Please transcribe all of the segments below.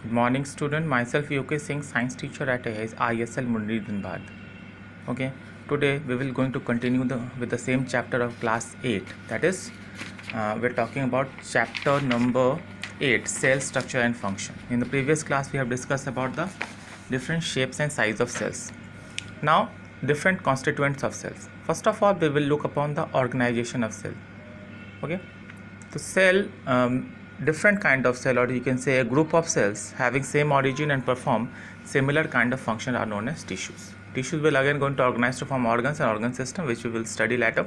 Good morning, student. Myself UK Singh, science teacher at ISL Munri Dhanbad. Okay, today we will going to continue with the same chapter of class 8. That is, we're talking about chapter number 8, cell structure and function. In the previous class, we have discussed about the different shapes and size of cells. Now, different constituents of cells. First of all, we will look upon the organization of cell. Okay, the cell. Different kind of cell, or you can say a group of cells having same origin and perform similar kind of function are known as tissues. Tissues will again going to organize to form organs and organ system, which we will study later.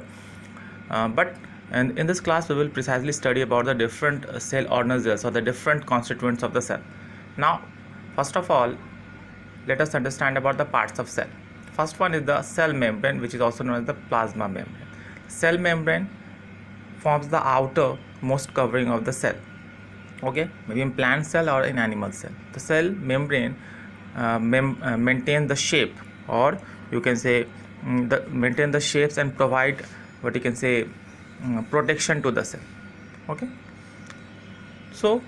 And in this class we will precisely study about the different cell organelles or the different constituents of the cell. Now, first of all, let us understand about the parts of cell. First one is the cell membrane, which is also known as the plasma membrane. Cell membrane forms the outermost covering of the cell. Okay, maybe in plant cell or in animal cell. The cell membrane maintain the shape, or you can say maintain the shapes and provide what you can say protection to the cell. Okay, so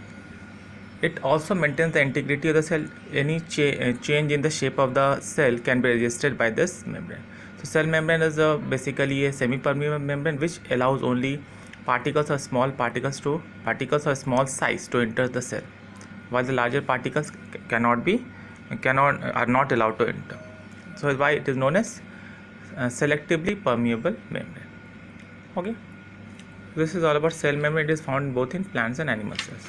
it also maintains the integrity of the cell. Any change in the shape of the cell can be registered by this membrane. So cell membrane is basically a semi-permeable membrane which allows only particles or small small size to enter the cell, while the larger particles are not allowed to enter. So that's why it is known as selectively permeable membrane. Okay, this is all about cell membrane. It is found both in plants and animal cells.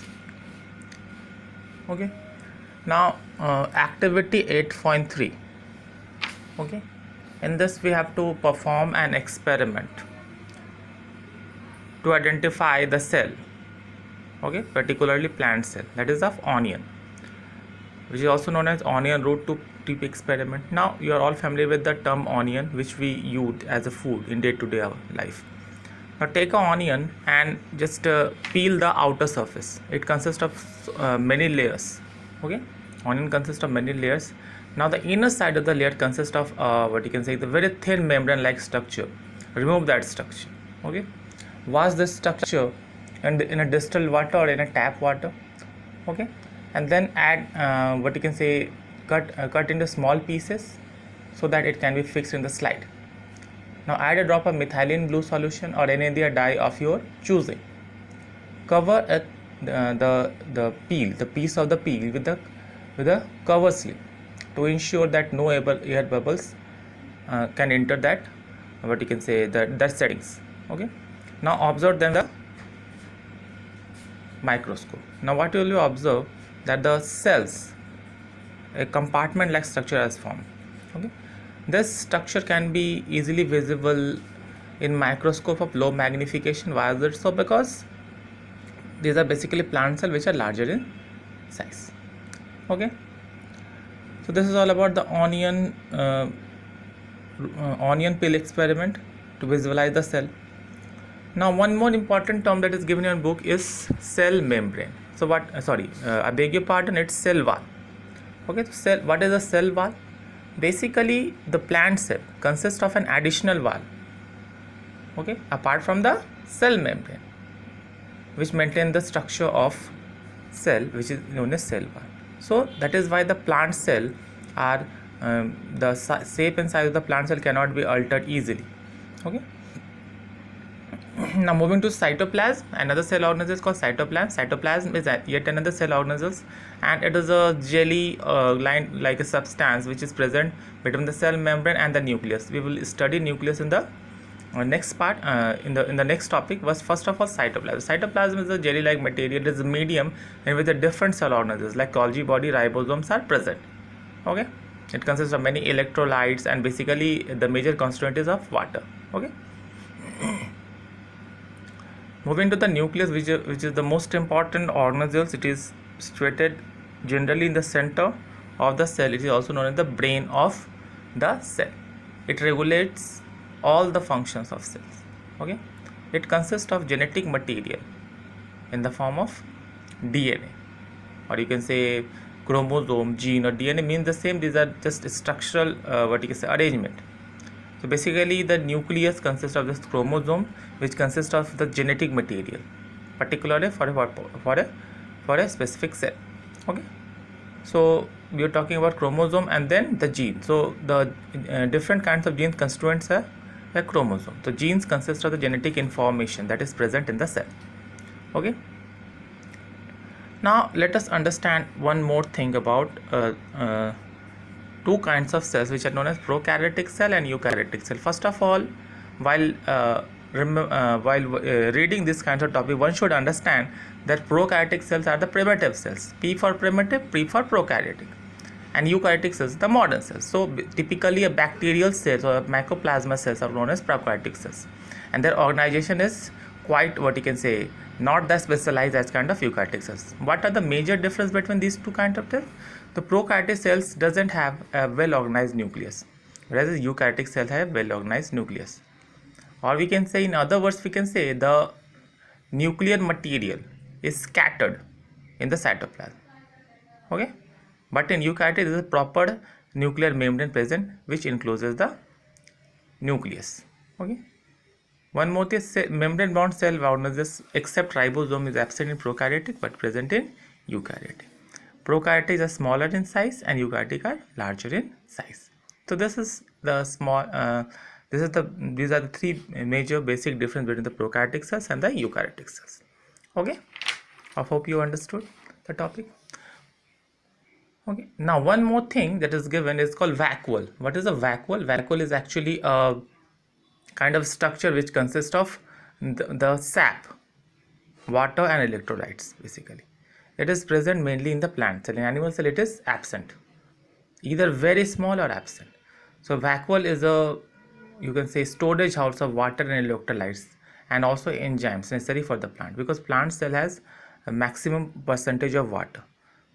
Okay, now activity 8.3. okay, in this we have to perform an experiment to identify the cell, okay, particularly plant cell, that is of onion, which is also known as onion root tube experiment. Now you are all familiar with the term onion, which we use as a food in day-to-day life. Now take an onion and just peel the outer surface. It consists of many layers. Okay, onion consists of many layers. Now the inner side of the layer consists of what you can say the very thin membrane-like structure. Remove that structure. Okay, wash this structure and in a distilled water or in a tap water. Okay, and then add what you can say cut into small pieces so that it can be fixed in the slide. Now add a drop of methylene blue solution or any other dye of your choosing. Cover the piece of the peel with a cover slip to ensure that no air bubbles can enter that what you can say that settings. Okay, now observe them the microscope. Now what will you observe? That the cells, a compartment like structure has formed. Okay, this structure can be easily visible in microscope of low magnification. Why is it so? Because these are basically plant cells which are larger in size. Okay, so this is all about the onion peel experiment to visualize the cell. Now one more important term that is given in your book is cell membrane. So what I beg your pardon, it's cell wall. Okay, so what is a cell wall? Basically the plant cell consists of an additional wall, okay, apart from the cell membrane, which maintain the structure of cell, which is known as cell wall. So that is why the plant cell are the shape and size of the plant cell cannot be altered easily. Okay, now moving to cytoplasm, another cell organelle is called cytoplasm. Cytoplasm is yet another cell organelle, and it is a jelly line like a substance which is present between the cell membrane and the nucleus. We will study nucleus in the next part. In the next topic was first of all cytoplasm. Cytoplasm is a jelly like material. It is a medium and with the different cell organelles like Golgi body, ribosomes are present. Okay, it consists of many electrolytes and basically the major constituent is of water. Okay, moving to the nucleus, which is the most important organelle. It is situated generally in the center of the cell. It is also known as the brain of the cell. It regulates all the functions of cells. Okay, it consists of genetic material in the form of DNA, or you can say chromosome, gene, or DNA means the same. These are just structural what you can say arrangement. So basically the nucleus consists of this chromosome, which consists of the genetic material, particularly for a specific cell. Okay, So we are talking about chromosome and then the gene. So the different kinds of genes constituents a chromosome. So genes consist of the genetic information that is present in the cell. Okay. Now let us understand one more thing about two kinds of cells which are known as prokaryotic cell and eukaryotic cell. First of all, while reading this kind of topic, one should understand that prokaryotic cells are the primitive cells. P for primitive, P for prokaryotic, and eukaryotic cells the modern cells. So typically a bacterial cells or mycoplasma cells are known as prokaryotic cells, and their organization is quite, what you can say, not that specialized as kind of eukaryotic cells. What are the major difference between these two kinds of cells? The prokaryotic cells doesn't have a well organized nucleus, whereas the eukaryotic cells have well organized nucleus. Or we can say, in other words, we can say the nuclear material is scattered in the cytoplasm. Okay, but in eukaryotic there is a proper nuclear membrane present which encloses the nucleus. Okay. One more thing, membrane bound cell organisms except ribosome is absent in prokaryotic but present in eukaryotic. Prokaryotic are smaller in size and eukaryotic are larger in size. So this is the these are the three major basic difference between the prokaryotic cells and the eukaryotic cells. Okay, I hope you understood the topic. Okay, now one more thing that is given is called vacuole. What is a vacuole? Vacuole is actually a kind of structure which consists of the sap, water and electrolytes. Basically it is present mainly in the plant cell. In animal cell it is absent, either very small or absent. So vacuole is a, you can say, storage house of water and electrolytes and also enzymes necessary for the plant, because plant cell has a maximum percentage of water.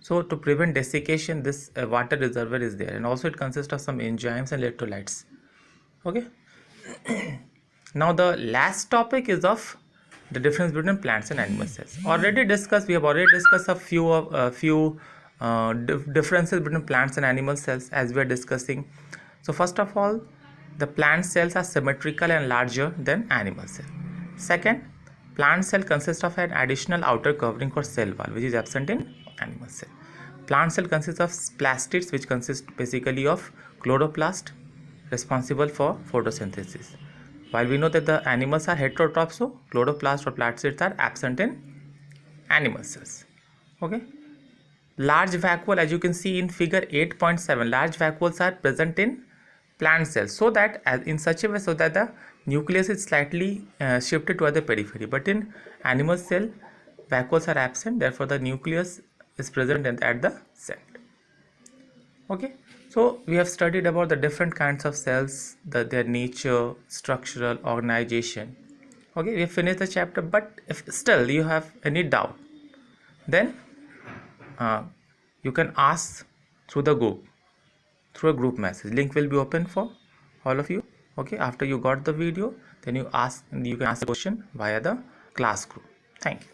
So to prevent desiccation, this water reservoir is there, and also it consists of some enzymes and electrolytes. Okay. Now the last topic is of the difference between plants and animal cells. We have already discussed a few differences between plants and animal cells as we are discussing. So first of all, the plant cells are symmetrical and larger than animal cell. Second, plant cell consists of an additional outer covering called cell wall, which is absent in animal cell. Plant cell consists of plastids, which consist basically of chloroplast, responsible for photosynthesis. While we know that the animals are heterotrophs, so chloroplast or plastids are absent in animal cells. Okay. Large vacuole, as you can see in figure 8.7, large vacuoles are present in plant cells, so that in such a way so that the nucleus is slightly shifted toward the periphery. But in animal cell, vacuoles are absent, therefore the nucleus is present at the center. Okay. So we have studied about the different kinds of cells, their nature, structural organization. Okay, we have finished the chapter, but if still you have any doubt, then you can ask through the group, through a group message. Link will be open for all of you. Okay, after you got the video, then you can ask the question via the class group. Thank you.